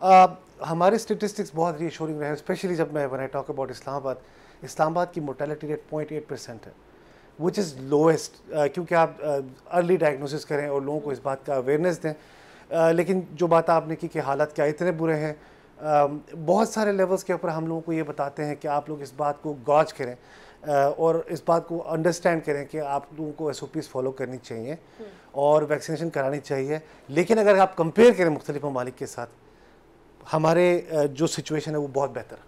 ہمارے اسٹیٹسٹکس بہت ری ایشورنگ رہے ہیں, اسپیشلی جب میں when I talk about اسلام آباد کی mortality rate 0.8% ہے, which is lowest, کیونکہ آپ ارلی ڈائگنوسس کریں اور لوگوں کو اس بات کا اویئرنیس دیں. لیکن جو بات آپ نے کی کہ حالات کیا اتنے برے ہیں, بہت سارے لیولس کے اوپر ہم لوگوں کو یہ بتاتے ہیں کہ آپ لوگ اس بات کو گوج کریں اور اس بات کو انڈرسٹینڈ کریں کہ آپ لوگوں کو ایس او پیز فالو کرنی چاہیے اور ویکسینیشن کرانی چاہیے. لیکن اگر آپ کمپیئر کریں مختلف ممالک کے ساتھ, ہمارے جو سچویشن ہے وہ بہت بہتر ہے.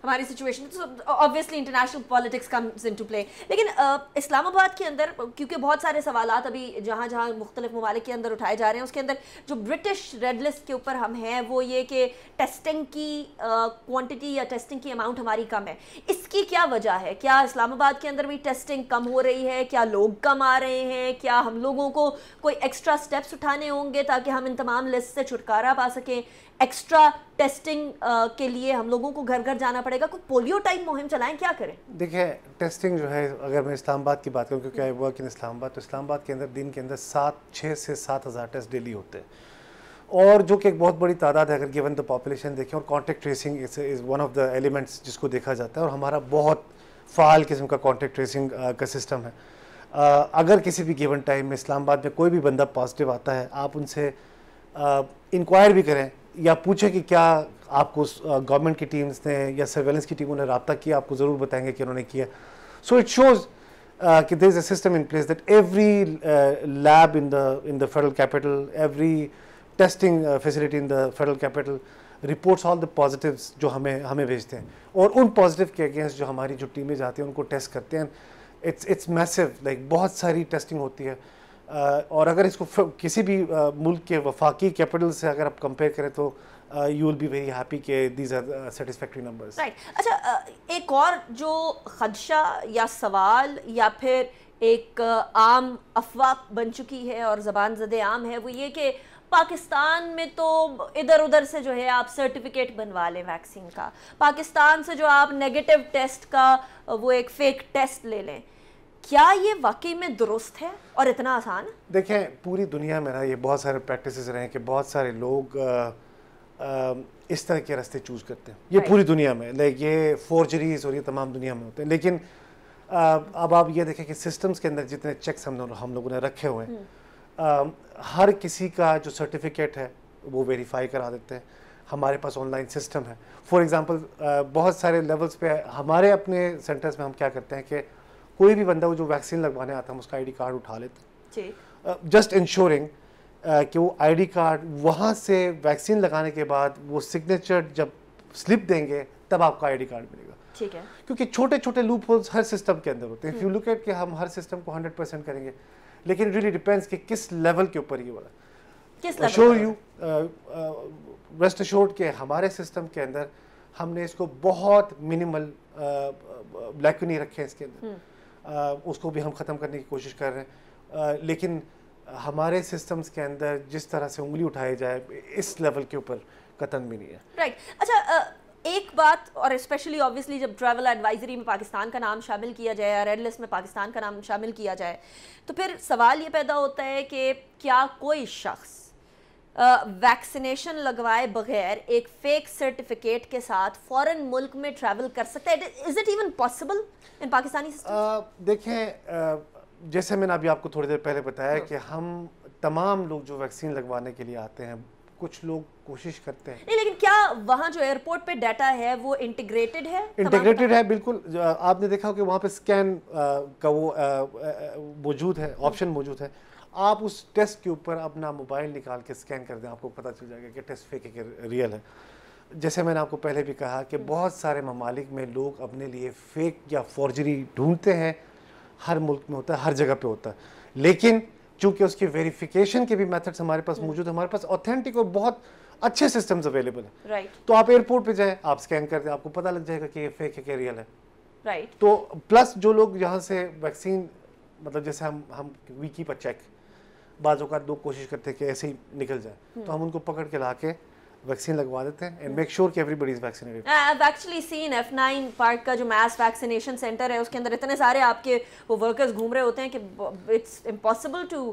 ہماری situation obviously international politics comes into play. لیکن اسلام آباد کے اندر کیونکہ بہت سارے سوالات ابھی جہاں جہاں مختلف ممالک کے اندر اٹھائے جا رہے ہیں, اس کے اندر جو برٹش ریڈ لسٹ کے اوپر ہم ہیں وہ یہ کہ ٹیسٹنگ کی کوانٹٹی یا ٹیسٹنگ کی اماؤنٹ ہماری کم ہے. اس کی کیا وجہ ہے؟ کیا اسلام آباد کے اندر بھی ٹیسٹنگ کم ہو رہی ہے؟ کیا لوگ کم آ رہے ہیں؟ کیا ہم لوگوں کو کوئی ایکسٹرا اسٹیپس اٹھانے ہوں گے تاکہ ہم ان تمام لسٹ سے چھٹکارا پا سکیں؟ ایکسٹرا ٹیسٹنگ کے لیے ہم لوگوں کو گھر گھر جانا پڑے گا؟ کوئی پولیو ٹائپ مہم چلائیں, کیا کریں؟ دیکھیں ٹیسٹنگ جو ہے, اگر میں اسلام آباد کی بات کروں کیونکہ آئی ورک ان اسلام آباد, تو اسلام آباد کے اندر دن کے اندر 6 سے 7 ہزار ٹیسٹ ڈیلی ہوتے ہیں, اور جو کہ ایک بہت بڑی تعداد ہے اگر گیون دا پاپولیشن دیکھیں. اور contact tracing is one of the elements جس کو دیکھا جاتا ہے, اور ہمارا بہت فعال قسم کا کانٹیکٹ ٹریسنگ کا سسٹم ہے. اگر کسی بھی گیون ٹائم میں اسلام آباد میں کوئی بھی بندہ پازیٹیو آتا ہے, آپ ان سے انکوائر بھی کریں یا پوچھیں کہ کیا آپ کو گورنمنٹ کی ٹیمز نے یا سرویلنس کی ٹیموں نے رابطہ کیا, آپ کو ضرور بتائیں گے کہ انہوں نے کیا. سو اٹ شوز کہ there is a system in place that every lab in the federal capital, every testing facility in the federal capital reports all the positives جو ہمیں بھیجتے ہیں, اور ان پازیٹیو کے اگینسٹ جو ہماری جو ٹیمیں جاتی ہیں ان کو ٹیسٹ کرتے ہیں. اٹس میسو, لائک بہت ساری ٹیسٹنگ ہوتی ہے. اور اگر اس کو کسی بھی ملک کے وفاقی کیپٹل سے اگر آپ کمپیئر کریں تو you will be very happy کہ these are satisfactory numbers. Right. اچھا, ایک اور جو خدشہ یا سوال یا پھر ایک عام افواہ بن چکی ہے اور زبان زد عام ہے, وہ یہ کہ پاکستان میں تو ادھر ادھر سے جو ہے آپ سرٹیفکیٹ بنوا لیں ویکسین کا, پاکستان سے جو آپ نیگیٹو ٹیسٹ کا وہ ایک فیک ٹیسٹ لے لیں. کیا یہ واقعی میں درست ہے اور اتنا آسان ہے؟ دیکھیں پوری دنیا میں نا یہ بہت سارے پریکٹسز رہے ہیں کہ بہت سارے لوگ اس طرح کے راستے چوز کرتے ہیں, یہ پوری دنیا میں, لائک یہ فورجریز اور یہ تمام دنیا میں ہوتے ہیں. لیکن اب آپ یہ دیکھیں کہ سسٹمز کے اندر جتنے چیکس ہم لوگوں نے رکھے ہوئے ہیں, ہر کسی کا جو سرٹیفکیٹ ہے وہ ویریفائی کرا دیتے ہیں. ہمارے پاس آن لائن سسٹم ہے. فار ایگزامپل بہت سارے لیولس پہ ہمارے اپنے سینٹرز میں ہم کیا کرتے ہیں کہ کوئی بھی بندہ وہ جو ویکسین لگوانے آتا ہے ہم اس کا آئی ڈی کارڈ اٹھا لیتے ہیں, جسٹ انشورنگ کہ وہ آئی ڈی کارڈ وہاں سے ویکسین لگانے کے بعد وہ سگنیچر جب سلپ دیں گے تب آپ کا آئی ڈی کارڈ ملے گا. ٹھیک ہے, کیونکہ چھوٹے چھوٹے لوپ ہولز ہر سسٹم کے اندر ہوتے ہیں. اف یو لک ایٹ کہ ہم ہر سسٹم کو 100% کریں گے, لیکن ریلی ڈیپینڈس کہ کس لیول کے اوپر یہ والا. اشور یو ریسٹ اشورڈ کہ ہمارے سسٹم کے اندر ہم نے اس کو بہت منیمل لیکنی رکھے ہیں اس کے اندر, اس کو بھی ہم ختم کرنے کی کوشش کر رہے ہیں. لیکن ہمارے سسٹمز کے اندر جس طرح سے انگلی اٹھائی جائے اس لیول کے اوپر قطعاً بھی نہیں ہے. رائٹ. اچھا, ایک بات, اور اسپیشلی آبویسلی جب ٹریول ایڈوائزری میں پاکستان کا نام شامل کیا جائے یا ریڈ لسٹ میں پاکستان کا نام شامل کیا جائے تو پھر سوال یہ پیدا ہوتا ہے کہ کیا کوئی شخص ویکسینیشن لگوائے بغیر ایک فیک سرٹیفکیٹ کے ساتھ فورن ملک میں ٹریول کر سکتا ہے؟ Is it even possible in Pakistani system? دیکھیں جیسے میں نے ابھی آپ کو تھوڑی دیر پہلے بتایا کہ ہم تمام لوگ جو ویکسین لگوانے کے لیے آتے ہیں کچھ لوگ کوشش کرتے ہیں. نہیں, لیکن کیا وہاں جو ایئرپورٹ پہ ڈیٹا ہے وہ انٹیگریٹڈ ہے؟ انٹیگریٹڈ ہے بالکل. آپ نے دیکھا ہو کہ وہاں پہ اسکین کا وہ موجود ہے, آپشن موجود ہے. آپ اس ٹیسٹ کے اوپر اپنا موبائل نکال کے اسکین کر دیں, آپ کو پتہ چل جائے گا کہ ٹیسٹ فیک ہے کہ ریئل ہے. جیسے میں نے آپ کو پہلے بھی کہا کہ بہت سارے ممالک میں لوگ اپنے لیے فیک یا فورجری ڈھونڈتے ہیں, ہر ملک میں ہوتا ہے, ہر جگہ پہ ہوتا ہے. لیکن چونکہ اس کی ویریفیکیشن کے بھی میتھڈس ہمارے پاس موجود ہیں, ہمارے پاس اوتھینٹک اور بہت اچھے سسٹمز اویلیبل ہیں. تو آپ ایئرپورٹ پہ جائیں, آپ اسکین کر دیں, آپ کو پتہ لگ جائے گا کہ یہ فیک ہے کہ ریئل ہے. تو پلس جو لوگ یہاں سے ویکسین مطلب جیسے ہم وی کیپ اے چیک, بعض اوقات لوگ کوشش کرتے ہیں کہ ایسے ہی نکل جائے, تو ہم ان کو پکڑ کے لا کے ویکسین لگوا دیتے ہیں اینڈ میک شیور کہ everybody is vaccinated. I have actually seen F9 park کا جو میس ویکسینیشن سینٹر ہے, اس کے اندر اتنے سارے آپ کے وہ ورکرز گھوم رہے ہوتے ہیں کہ it's impossible to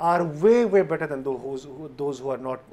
are way better than those who are not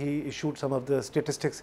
he issued some of the statistics.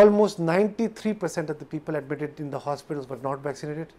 Almost 93% of the people admitted in the hospitals were not vaccinated.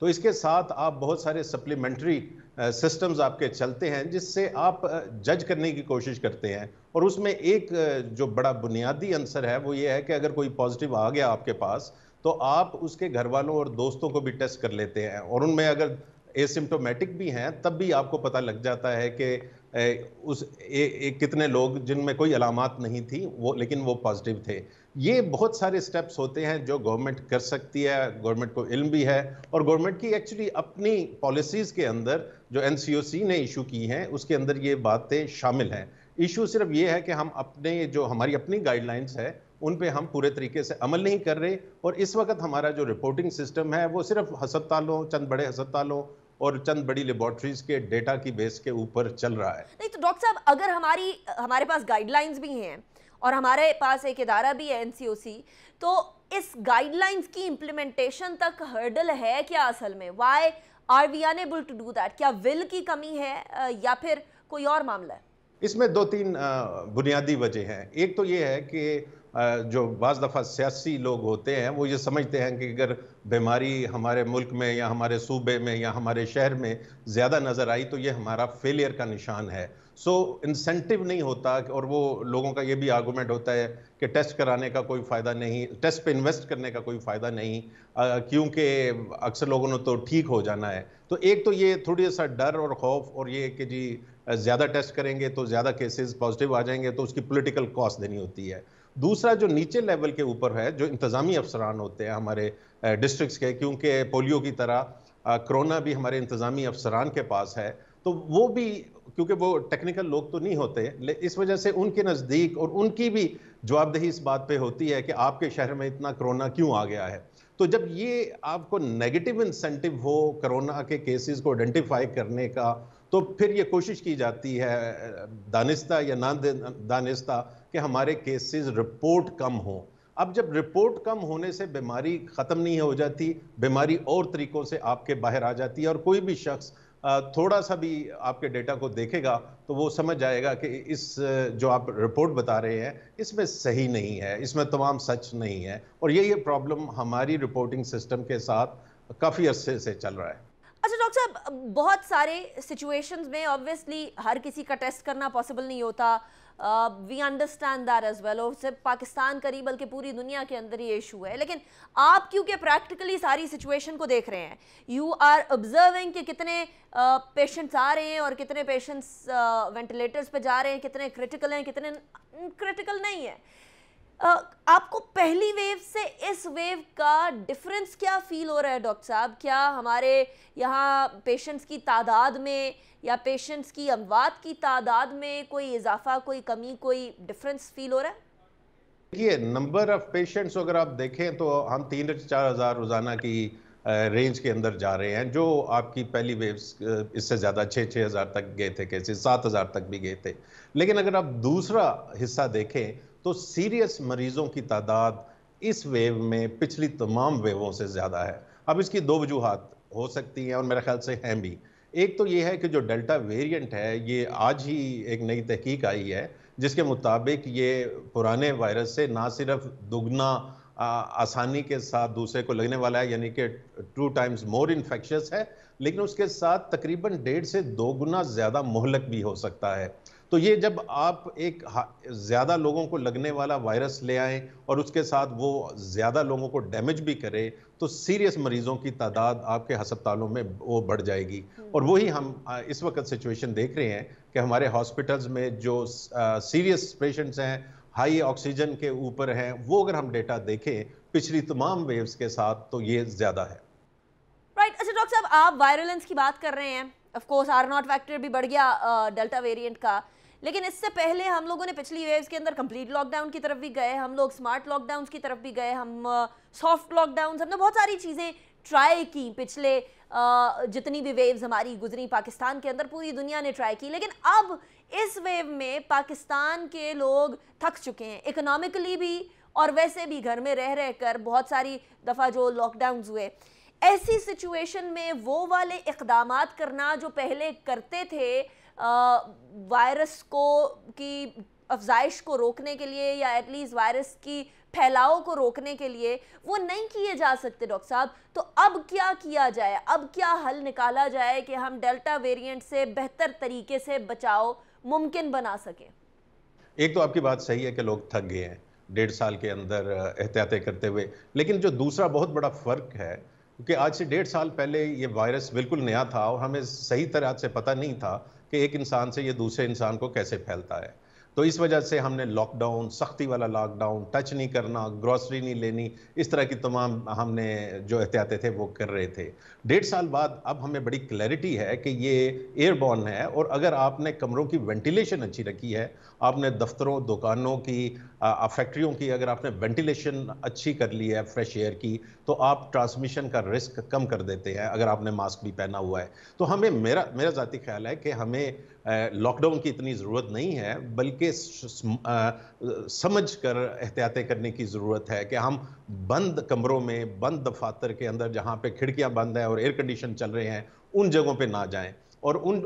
تو اس کے ساتھ آپ بہت سارے سپلیمنٹری سسٹمز آپ کے چلتے ہیں جس سے آپ جج کرنے کی کوشش کرتے ہیں، اور اس میں ایک جو بڑا بنیادی عنصر ہے وہ یہ ہے کہ اگر کوئی پازیٹیو آ گیا آپ کے پاس تو آپ اس کے گھر والوں اور دوستوں کو بھی ٹیسٹ کر لیتے ہیں، اور ان میں اگر ایسمپٹومیٹک بھی ہیں تب بھی آپ کو پتہ لگ جاتا ہے کہ کتنے لوگ جن میں کوئی علامات نہیں تھی لیکن وہ پازیٹیو تھے۔ یہ بہت سارے سٹیپس ہوتے ہیں جو گورنمنٹ کر سکتی ہے، گورنمنٹ کو علم بھی ہے، اور گورنمنٹ کی ایکچولی اپنی پالیسیز کے اندر جو NCOC نے ایشو کی ہیں اس کے اندر یہ باتیں شامل ہیں۔ ایشو صرف یہ ہے کہ ہم ہماری اپنی گائیڈ لائنز ہے ان پہ ہم پورے طریقے سے عمل نہیں کر رہے، اور اس وقت ہمارا جو رپورٹنگ سسٹم ہے وہ صرف ہسپتالوں، چند بڑے ہسپتالوں اور چند بڑی لیبارٹریز کے ڈیٹا کی بیس کے اوپر چل رہا ہے۔ نہیں تو ڈاکٹر صاحب، اگر ہمارے پاس گائیڈ لائنز بھی ہیں اور ہمارے پاس ایک ادارہ بھی ہے NCOC، تو اس گائیڈ لائنز کی امپلیمنٹیشن تک ہرڈل ہے کیا اصل میں؟ Why are we unable to do that? کیا ول کی کمی ہے یا پھر کوئی اور معاملہ ہے؟ اس میں 2-3 بنیادی وجہ ہیں۔ ایک تو یہ ہے کہ جو بعض دفعہ سیاسی لوگ ہوتے ہیں وہ یہ سمجھتے ہیں کہ اگر بیماری ہمارے ملک میں یا ہمارے صوبے میں یا ہمارے شہر میں زیادہ نظر آئی تو یہ ہمارا فیلئر کا نشان ہے، انسینٹیو نہیں ہوتا، اور وہ لوگوں کا یہ بھی آرگومنٹ ہوتا ہے کہ ٹیسٹ کرانے کا کوئی فائدہ نہیں، ٹیسٹ پہ انویسٹ کرنے کا کوئی فائدہ نہیں، کیونکہ اکثر لوگوں نے تو ٹھیک ہو جانا ہے۔ تو ایک تو یہ تھوڑی سا ڈر اور خوف، اور یہ کہ جی زیادہ ٹیسٹ کریں گے تو زیادہ کیسز پازیٹیو آ جائیں گے تو اس کی پولیٹیکل کاسٹ دینی ہوتی ہے۔ دوسرا جو نیچے لیول کے اوپر ہے، جو انتظامی افسران ہوتے ہیں ہمارے ڈسٹرکٹس کے، کیونکہ پولیو کی طرح کرونا بھی ہمارے انتظامی افسران کے پاس ہے، تو وہ بھی کیونکہ وہ ٹیکنیکل لوگ تو نہیں ہوتے، اس وجہ سے ان کے نزدیک اور ان کی بھی جواب دہی اس بات پہ ہوتی ہے کہ آپ کے شہر میں اتنا کرونا کیوں آ گیا ہے۔ تو جب یہ آپ کو نیگیٹو انسینٹیو ہو کرونا کے کیسز کو آئیڈینٹیفائی کرنے کا، تو پھر یہ کوشش کی جاتی ہے دانستہ یا نہ دانستہ کہ ہمارے کیسز رپورٹ کم ہوں۔ اب جب رپورٹ کم ہونے سے بیماری ختم نہیں ہو جاتی، بیماری اور طریقوں سے آپ کے باہر آ جاتی ہے، اور کوئی بھی شخص تھوڑا سا بھی آپ کے ڈیٹا کو دیکھے گا تو وہ سمجھ جائے گا کہ اس جو آپ رپورٹ بتا رہے ہیں اس میں صحیح نہیں ہے، اس میں تمام سچ نہیں ہے، اور یہ پرابلم ہماری رپورٹنگ سسٹم کے ساتھ کافی عرصے سے چل رہا ہے۔ اچھا ڈاکٹر صاحب، بہت سارے سچویشنز میں آبویسلی ہر کسی کا ٹیسٹ کرنا پاسبل نہیں ہوتا، we understand that as well, اور صرف پاکستان کا نہیں بلکہ پوری دنیا کے اندر یہ ایشو ہے، لیکن آپ کیونکہ پریکٹیکلی ساری سچویشن کو دیکھ رہے ہیں، یو آر آبزرونگ کہ کتنے پیشنٹس آ رہے ہیں اور کتنے پیشنٹس وینٹیلیٹرز پہ جا رہے ہیں، کتنے کرٹیکل ہیں، کتنے کرٹیکل نہیں ہیں۔ آپ کو پہلی ویو سے اس ویو کا ڈیفرنس کیا فیل ہو رہا ہے ڈاکٹر صاحب؟ کیا ہمارے یہاں پیشنٹس کی تعداد میں یا پیشنٹس کی اموات کی تعداد میں کوئی اضافہ، کوئی کمی، کوئی ڈیفرنس فیل ہو رہا ہے؟ یہ نمبر آف پیشنٹس اگر آپ دیکھیں تو ہم 3-4 ہزار روزانہ کی رینج کے اندر جا رہے ہیں، جو آپ کی پہلی ویوز اس سے زیادہ 6 ہزار تک گئے تھے، کیسز 7 ہزار تک بھی گئے تھے۔ لیکن اگر آپ دوسرا حصہ دیکھیں تو سیریس مریضوں کی تعداد اس ویو میں پچھلی تمام ویووں سے زیادہ ہے۔ اب اس کی 2 وجوہات ہو سکتی ہیں اور میرے خیال سے ہیں بھی۔ ایک تو یہ ہے کہ جو ڈیلٹا ویریئنٹ ہے یہ آج ہی ایک نئی تحقیق آئی ہے جس کے مطابق یہ پرانے وائرس سے نہ صرف دگنا آسانی کے ساتھ دوسرے کو لگنے والا ہے، یعنی کہ 2 times more انفیکشس ہے، لیکن اس کے ساتھ تقریباً 1.5 سے 2 گنا زیادہ مہلک بھی ہو سکتا ہے۔ تو یہ جب آپ ایک زیادہ لوگوں کو لگنے والا وائرس لے آئیں اور اس کے ساتھ وہ زیادہ لوگوں کو ڈیمیج بھی کرے تو سیریس مریضوں کی تعداد آپ کے ہسپتالوں میں وہ بڑھ جائے گی، اور وہی ہم اس وقت سچویشن دیکھ رہے ہیں کہ ہمارے ہاسپٹلز میں جو سیریس پیشنٹس ہیں، ہائی آکسیجن کے اوپر ہیں، وہ اگر ہم ڈیٹا دیکھیں پچھلی تمام ویوز کے ساتھ تو یہ زیادہ ہے۔ رائٹ، اچھا ڈاکٹر صاحب، آپ وائرلنس کی بات کر رہے ہیں، آف کورس R0 فیکٹر بھی بڑھ گیا ڈیلٹا ویریئنٹ کا، لیکن اس سے پہلے ہم لوگوں نے پچھلی ویوز کے اندر کمپلیٹ لاک ڈاؤن کی طرف بھی گئے، ہم لوگ سمارٹ لاک ڈاؤنز کی طرف بھی گئے، ہم سافٹ لاک ڈاؤنز، ہم نے بہت ساری چیزیں ٹرائی کی پچھلے جتنی بھی ویوز ہماری گزری پاکستان کے اندر، پوری دنیا نے ٹرائی کی، لیکن اب اس ویو میں پاکستان کے لوگ تھک چکے ہیں اکنامکلی بھی اور ویسے بھی، گھر میں رہ کر بہت ساری دفعہ جو لاک ڈاؤنز ہوئے۔ ایسی سچویشن میں وہ والے اقدامات کرنا جو پہلے کرتے تھے وائرس کی افزائش کو روکنے کے لیے، یا ایٹ لیسٹ وائرس کی پھیلاؤ کو روکنے کے لیے وہ نہیں کیے جا سکتے ڈاکٹر صاحب. تو اب کیا کیا جائے, اب کیا حل نکالا جائے کہ ہم ڈیلٹا ویریئنٹ سے بہتر طریقے سے بچاؤ ممکن بنا سکیں؟ ایک تو آپ کی بات صحیح ہے کہ لوگ تھک گئے ہیں 1.5 سال کے اندر احتیاطیں کرتے ہوئے, لیکن جو دوسرا بہت بڑا فرق ہے کیونکہ آج سے 1.5 سال پہلے یہ وائرس بالکل نیا تھا اور ہمیں صحیح طرح سے پتہ نہیں تھا کہ ایک انسان سے یہ دوسرے انسان کو کیسے پھیلتا ہے. تو اس وجہ سے ہم نے لاک ڈاؤن, سختی والا لاک ڈاؤن, ٹچ نہیں کرنا, گروسری نہیں لینی, اس طرح کی تمام ہم نے جو احتیاطیں تھے وہ کر رہے تھے. 1.5 سال بعد اب ہمیں بڑی کلیئرٹی ہے کہ یہ ایئر بورن ہے, اور اگر آپ نے کمروں کی وینٹیلیشن اچھی رکھی ہے, آپ نے دفتروں, دکانوں کی, فیکٹریوں کی اگر آپ نے وینٹیلیشن اچھی کر لی ہے فریش ایئر کی, تو آپ ٹرانسمیشن کا رسک کم کر دیتے ہیں اگر آپ نے ماسک بھی پہنا ہوا ہے. تو ہمیں میرا ذاتی خیال ہے کہ ہمیں لاک ڈاؤن کی اتنی ضرورت نہیں ہے, بلکہ سمجھ کر احتیاطیں کرنے کی ضرورت ہے کہ ہم بند کمروں میں, بند دفاتر کے اندر جہاں پہ کھڑکیاں بند ہیں اور ایئر کنڈیشن چل رہے ہیں, ان جگہوں پہ نہ جائیں. اور ان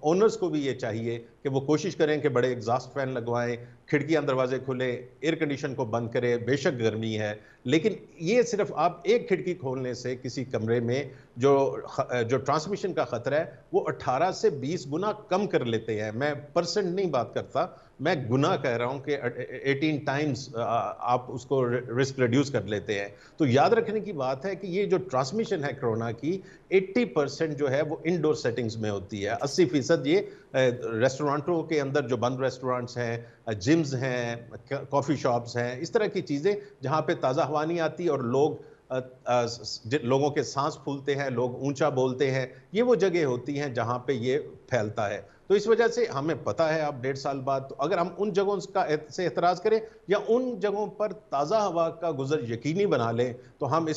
اونرز کو بھی یہ چاہیے کہ وہ کوشش کریں کہ بڑے ایگزاسٹ فین لگوائیں, کھڑکیاں دروازے کھلیں, ایئر کنڈیشن کو بند کریں. بے شک گرمی ہے, لیکن یہ صرف آپ ایک کھڑکی کھولنے سے کسی کمرے میں جو ٹرانسمیشن کا خطرہ ہے وہ 18 سے 20 گنا کم کر لیتے ہیں. میں پرسنٹ نہیں بات کرتا, میں گنا کہہ رہا ہوں کہ 18 ٹائمز آپ اس کو رسک ریڈیوس کر لیتے ہیں. تو یاد رکھنے کی بات ہے کہ یہ جو ٹرانسمیشن ہے کرونا کی 80% جو ہے وہ انڈور سیٹنگز میں ہوتی ہے, 80% یہ ریسٹورانٹوں کے اندر جو بند ریسٹورانٹس ہیں, جمز ہیں, کافی شاپس ہیں, اس طرح کی چیزیں جہاں پہ تازہ ہوا نہیں آتی اور لوگوں کے سانس پھولتے ہیں, لوگ اونچا بولتے ہیں, یہ وہ جگہ ہوتی ہیں جہاں پہ یہ پھیلتا ہے. تو اس وجہ سے ہمیں پتہ ہے اب 1.5 سال بعد, تو اگر ہم ان جگہوں سے اعتراض کریں یا ان جگہوں پر تازہ ہوا کا گزر یقینی بنا لیں, تو ہم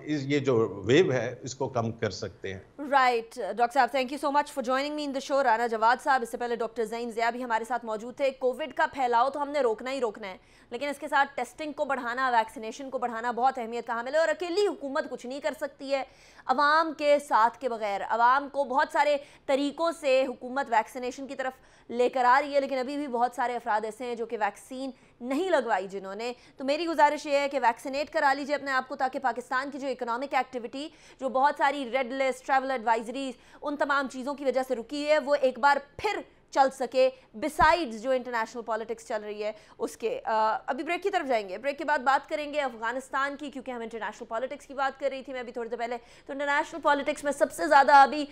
یہ جو ویو ہے اس کو کم کر سکتے ہیں. Right doctor sahab, thank you so much for joining me in the show. Rana Jawad sahab, اس سے پہلے ڈاکٹر زعیم ضیاء بھی ہمارے ساتھ موجود تھے. کووڈ کا پھیلاؤ تو ہم نے روکنا ہی روکنا ہے, لیکن اس کے ساتھ ٹیسٹنگ کو بڑھانا, ویکسینیشن کو بڑھانا بہت اہمیت کا حامل ہے, اور اکیلی حکومت کچھ نہیں کر سکتی ہے عوام کے ساتھ کے بغیر. عوام کو بہت سارے طریقوں سے حکومت ویکسینیشن کی طرف لے کر آ رہی ہے, لیکن ابھی بھی بہت سارے افراد ایسے ہیں جو کہ ویکسین نہیں لگوائی جنہوں نے. تو میری گزارش یہ ہے کہ ویکسینیٹ کرا لیجیے اپنے آپ کو, تاکہ پاکستان کی جو اکنامک ایکٹیویٹی جو بہت ساری ریڈ لسٹ, ٹریول ایڈوائزریز, ان تمام چیزوں کی وجہ سے رکی ہے, وہ ایک بار پھر چل سکے, بسائیڈز جو انٹرنیشنل پالیٹکس چل رہی ہے اس کے. ابھی بریک کی طرف جائیں گے, بریک کے بعد بات کریں گے افغانستان کی, کیونکہ ہم انٹرنیشنل پالیٹکس کی بات کر رہی تھی میں ابھی تھوڑی دیر پہلے. تو انٹرنیشنل پالیٹکس میں سب سے زیادہ ابھی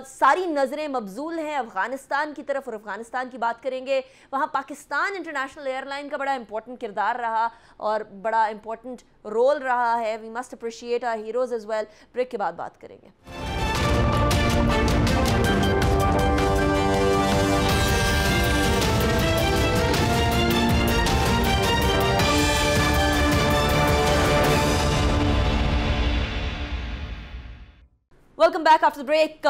ساری نظریں مبذول ہیں افغانستان کی طرف, اور افغانستان کی بات کریں گے. وہاں پاکستان انٹرنیشنل ایئر لائن کا بڑا امپورٹنٹ کردار رہا اور بڑا امپورٹنٹ رول رہا ہے. We must appreciate our heroes as well. Break کے بعد بات کریں گے. Welcome back after break.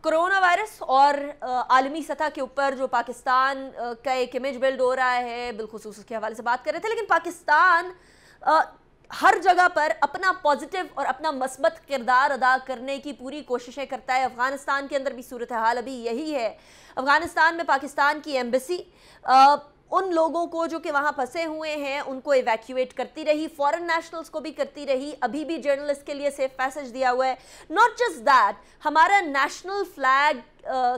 Corona virus اور عالمی سطح کے اوپر جو پاکستان کا ایک امیج بلڈ ہو رہا ہے, بالخصوص اس کے حوالے سے بات کر رہے تھے. لیکن پاکستان ہر جگہ پر اپنا پازیٹیو اور اپنا مثبت کردار ادا کرنے کی پوری کوششیں کرتا ہے. افغانستان کے اندر بھی صورتحال ابھی یہی ہے. افغانستان میں پاکستان کی ایمبیسی ان لوگوں کو جو کہ وہاں پھنسے ہوئے ہیں ان کو ایویکیویٹ کرتی رہی, فورن نیشنلز کو بھی کرتی رہی. ابھی بھی جرنلسٹ کے لیے سیف پیسج دیا ہوا ہے. ناٹ جسٹ دیٹ, ہمارا نیشنل فلیگ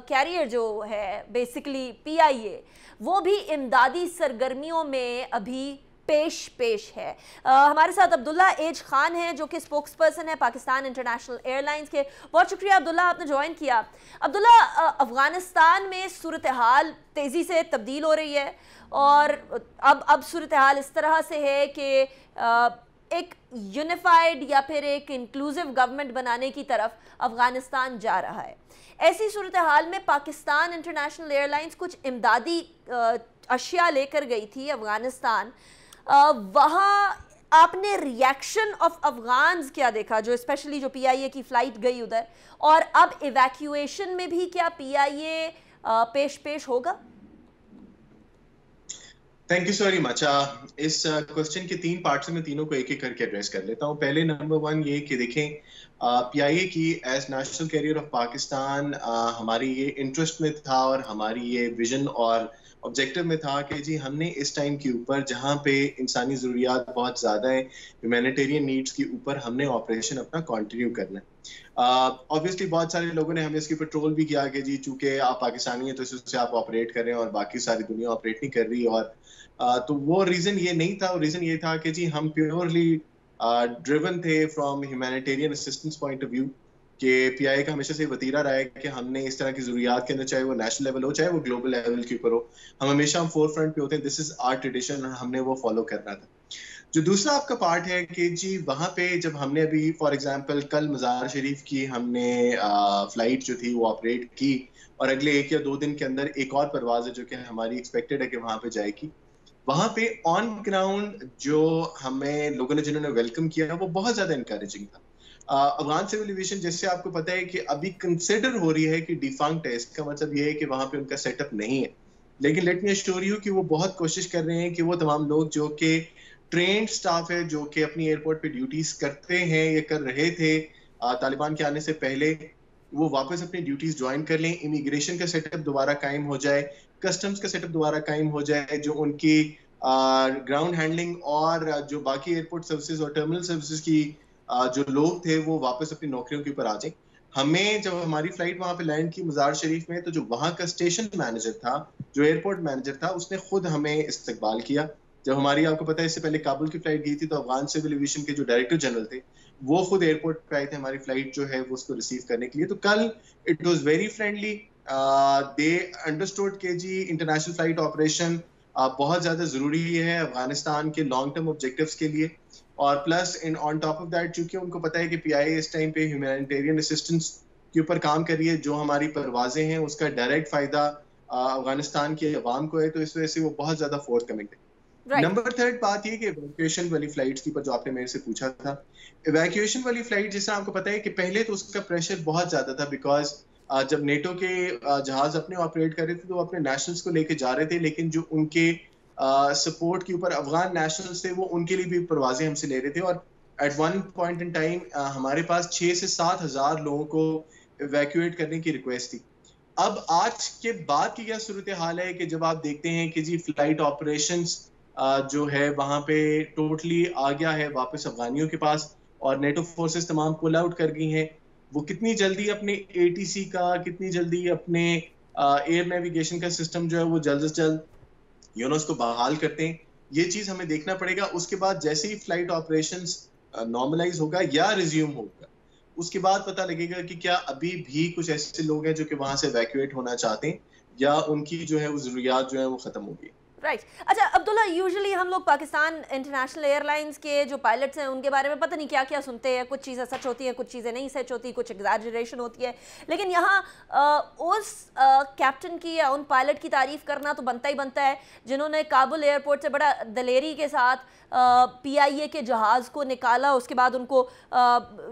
کیریئر جو ہے بیسکلی PIA, وہ بھی امدادی سرگرمیوں میں ابھی پیش ہے. ہمارے ساتھ عبداللہ ایج خان ہیں جو کہ سپوکس پرسن ہے پاکستان انٹرنیشنل ایئر لائنز کے. بہت شکریہ عبداللہ, آپ نے جوائن کیا. عبداللہ, افغانستان میں صورتحال تیزی سے تبدیل ہو رہی ہے, اور اب صورتحال اس طرح سے ہے کہ ایک یونیفائڈ یا پھر ایک انکلوزیو گورنمنٹ بنانے کی طرف افغانستان جا رہا ہے. ایسی صورتحال میں پاکستان انٹرنیشنل ایئر لائنز کچھ امدادی اشیاء لے کر گئی تھی افغانستان. وہاں آپ نے ریاکشن آف افغانز کیا دیکھا, جو اسپیشلی جو PIA کی فلائٹ گئی ادھر, اور اب ایویکیویشن میں بھی کیا PIA پیش ہوگا؟ Thank you so very much. اس کوسچن کے 3 پارٹس میں تینوں کو ایک ایک کر کے ایڈریس کر لیتا ہوں. پہلے نمبر 1 یہ کہ دیکھیں پی آئی اے کی as national carrier of Pakistan ہماری یہ انٹرسٹ میں تھا اور ہماری یہ ویژن اور آبجیکٹو میں تھا کہ جی ہم نے اس ٹائم کے اوپر جہاں پہ انسانی ضروریات بہت زیادہ ہیں, ہیومینیٹیرین نیڈس کے اوپر ہم نے آپریشن اپنا کنٹینیو کرنا ہے. obviously بہت سارے لوگوں نے ہمیں اس کے اوپر ٹرول بھی کیا کہ جی چونکہ آپ پاکستانی ہیں تو اس سے آپ آپریٹ کر رہے ہیں اور باقی ساری دنیا آپریٹ نہیں کر رہی. اور تو وہ ریزن یہ نہیں تھا, ریزن یہ تھا کہ جی ہم پیورلی ڈریون تھے from humanitarian assistance point of view, کہ پی آئی اے کا ہمیشہ سے وتیرہ رہا ہے کہ ہم نے اس طرح کی ضروریات کے اندر, چاہے وہ نیشنل لیول ہو چاہے وہ گلوبل لیول کے اوپر ہو, ہم ہمیشہ فور فرنٹ پہ ہوتے ہیں. دس از آر ٹریڈیشن, ہم نے وہ فالو کرنا تھا. جو دوسرا آپ کا پارٹ ہے کہ جی وہاں پہ جب ہم نے ابھی فار ایگزامپل کل مزار شریف کی ہم نے فلائٹ جو تھی وہ آپریٹ کی, اور اگلے 1 یا 2 دن کے اندر ایک اور پرواز ہے جو کہ ہماری ایکسپیکٹڈ ہے کہ وہاں پہ جائے گی. وہاں پہ آن گراؤنڈ جو ہمیں لوگوں نے جنہوں نے ویلکم کیا وہ بہت زیادہ انکریجنگ تھا. افغان سول ایویشن جس سے آپ کو پتا ہے کہ ابھی کنسیڈر ہو رہی ہے کہ ڈیفانکٹ ہے, اس کا مطلب یہ ہے کہ وہاں پہ ان کا سیٹ اپ نہیں ہے, لیکن لیٹ می ایشور یو کہ وہ بہت کوشش کر رہے ہیں کہ وہ تمام لوگ جو کہ ٹرینڈ سٹاف ہے جو کہ اپنی ایئرپورٹ پہ ڈیوٹیز کرتے ہیں یا کر رہے تھے طالبان کے آنے سے پہلے, وہ واپس اپنی ڈیوٹیز جوائن کر لیں. امیگریشن کا سیٹ اپ دوبارہ قائم ہو جائے, کسٹمز کا سیٹ اپ دوبارہ قائم ہو جائے, جو ان کی گراؤنڈ ہینڈلنگ اور جو باقی ایئرپورٹ سروسز اور ٹرمینل سروسز کی جو لوگ تھے وہ واپس اپنی نوکریوں کے اوپر آ جائیں. ہمیں جب ہماری فلائٹ وہاں پہ لینڈ کی مزار شریف میں, تو جو وہاں کا اسٹیشن مینیجر تھا, جو ایئرپورٹ مینیجر تھا, اس نے خود ہمیں استقبال کیا. جب ہماری آپ کو پتا ہے اس سے پہلے کابل کی فلائٹ گئی تھی تو افغان سول ایویشن کے جو ڈائریکٹر جنرل تھے وہ خود ایئرپورٹ پہ آئے تھے ہماری فلائٹ جو ہے وہ اس کو ریسیو کرنے کے لیے. تو کل it was very friendly, they understood کہ جی انٹرنیشنل فلائٹ آپریشن بہت زیادہ ضروری ہے افغانستان کے لانگ ٹرم آبجیکٹیوز کے لیے. اور plus on top of that چونکہ ان کو پتا ہے کہ P I a us time پہ ہیومینیٹیرین اسسٹنس کے اوپر کام کر رہی ہے, جو ہماری پروازیں ہیں اس کا ڈائریکٹ فائدہ افغانستان کی عوام کو ہے, تو اس وجہ سے وہ بہت زیادہ فورتھ کمنگ ہے. نمبر 3 بات یہ کہ ایویکویشن والی فلائٹس کی پر جو آپ نے میرے سے پوچھا تھا, ایویکویشن والی فلائٹ جس طرح آپ کو پتا ہے کہ پہلے تو اس کا پریشر بہت زیادہ تھا, بیکاز جب نیٹو کے جہاز اپنے آپریٹ کر رہے تھے تو وہ اپنے نیشنلز کو لے کے جا رہے تھے, لیکن جو ان کے سپورٹ کے اوپر افغان نیشنلز تھے وہ ان کے لیے بھی پروازیں ہم سے لے رہے تھے. اور at one point in time ہمارے پاس 6 سے 7 ہزار لوگوں کو ایویکویٹ کرنے کی ریکویسٹ تھی. اب آج کے بعد کی کیا صورتحال ہے کہ جب آپ دیکھتے ہیں کہ جی فلائٹ آپریشنز جو ہے وہاں پہ ٹوٹلی آ گیا ہے واپس افغانیوں کے پاس, اور نیٹو فورسز تمام پل آؤٹ کر گئی ہیں. وہ کتنی جلدی اپنے اے ٹی سی کا, کتنی جلدی اپنے ایئر نیویگیشن کا سسٹم جو ہے وہ جلد از جلد اس کو بحال کرتے ہیں, یہ چیز ہمیں دیکھنا پڑے گا. اس کے بعد جیسے ہی فلائٹ آپریشنز نارملائز ہوگا یا ریزیوم ہوگا, اس کے بعد پتہ لگے گا کہ کیا ابھی بھی کچھ ایسے لوگ ہیں جو کہ وہاں سے ایویکویٹ ہونا چاہتے ہیں یا ان کی جو ہے وہ ضروریات جو ہے وہ ختم ہو گئی. رائٹ. اچھا عبداللہ, یوزلی ہم لوگ پاکستان انٹرنیشنل ایئر لائنس کے جو پائلٹس ہیں ان کے بارے میں پتہ نہیں کیا کیا سنتے ہیں, کچھ چیزیں سچ ہوتی ہیں, کچھ چیزیں نہیں سچ ہوتی, کچھ ایگزیجریشن ہوتی ہے, لیکن یہاں اس کیپٹن کی یا ان پائلٹ کی تعریف کرنا تو بنتا ہی بنتا ہے جنہوں نے کابل ایئرپورٹ سے بڑا دلیری کے ساتھ پی آئی اے کے جہاز کو نکالا, اس کے بعد ان کو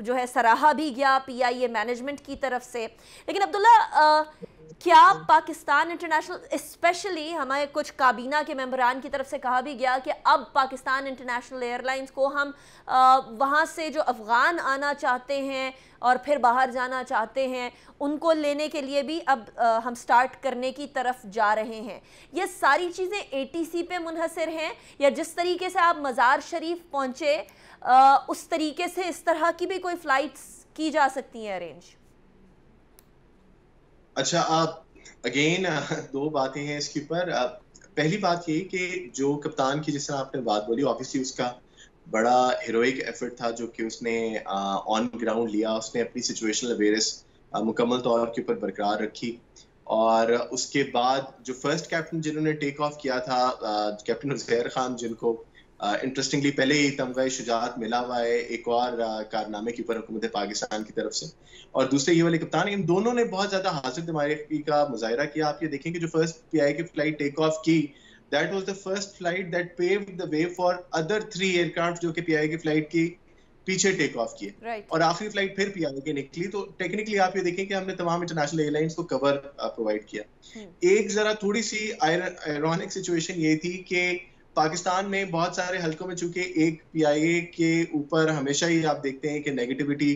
جو ہے سراہا بھی گیا پی آئی اے مینجمنٹ کی طرف سے. لیکن عبداللہ, کیا پاکستان انٹرنیشنل, اسپیشلی ہمیں کچھ کابینہ کے ممبران کی طرف سے کہا بھی گیا کہ اب پاکستان انٹرنیشنل ایئر لائنس کو ہم وہاں سے جو افغان آنا چاہتے ہیں اور پھر باہر جانا چاہتے ہیں ان کو لینے کے لیے بھی اب ہم سٹارٹ کرنے کی طرف جا رہے ہیں. یہ ساری چیزیں اے ٹی سی پہ منحصر ہیں یا جس طریقے سے آپ مزار شریف پہنچے اس طریقے سے اس طرح کی بھی کوئی فلائٹس کی جا سکتی ہیں ارینج؟ اچھا, آپ اگین 2 باتیں ہیں اس کے اوپر. پہلی بات یہ کہ جو کپتان کی جس طرح آپ نے بات بولی, آبویسلی اس کا بڑا ہیروئک ایفرٹ تھا جو کہ اس نے آن گراؤنڈ لیا. اس نے اپنی سچویشنل اویئرنیس مکمل طور کے اوپر برقرار رکھی, اور اس کے بعد جو فرسٹ کیپٹن جنہوں نے ٹیک آف کیا تھا, کیپٹن عزیر خان, جن کو انٹرسٹنگلی پہلے ہی تمغہ شجاعت ملا ہوا ہے ایک اور کارنامے کے اوپر حکومت پاکستان کی طرف سے, اور دوسرے یہ والے کپتان, ان دونوں نے بہت زیادہ حاضر دماغی کا مظاہرہ کیا. آپ یہ دیکھیں کہ جو فرسٹ پی آئی کی فلائٹ ٹیک آف کی, that was the first flight that paved the way for other 3 aircraft جو کہ پی آئی کی فلائٹ کی پیچھے ٹیک آف کیے, اور آخری فلائٹ پھر پی آئی کی نکلی. تو ٹیکنیکلی آپ یہ دیکھیں کہ ہم نے تمام انٹرنیشنل ایئر لائنس کو کور پرووائڈ کیا. ایک ذرا تھوڑی سی آئرونک سچویشن یہ تھی کہ پاکستان میں بہت سارے حلقوں میں چونکہ ایک پی آئی اے کے اوپر ہمیشہ ہی آپ دیکھتے ہیں کہ negativity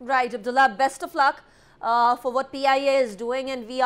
Right, Abdullah, best of luck for what PIA is doing and we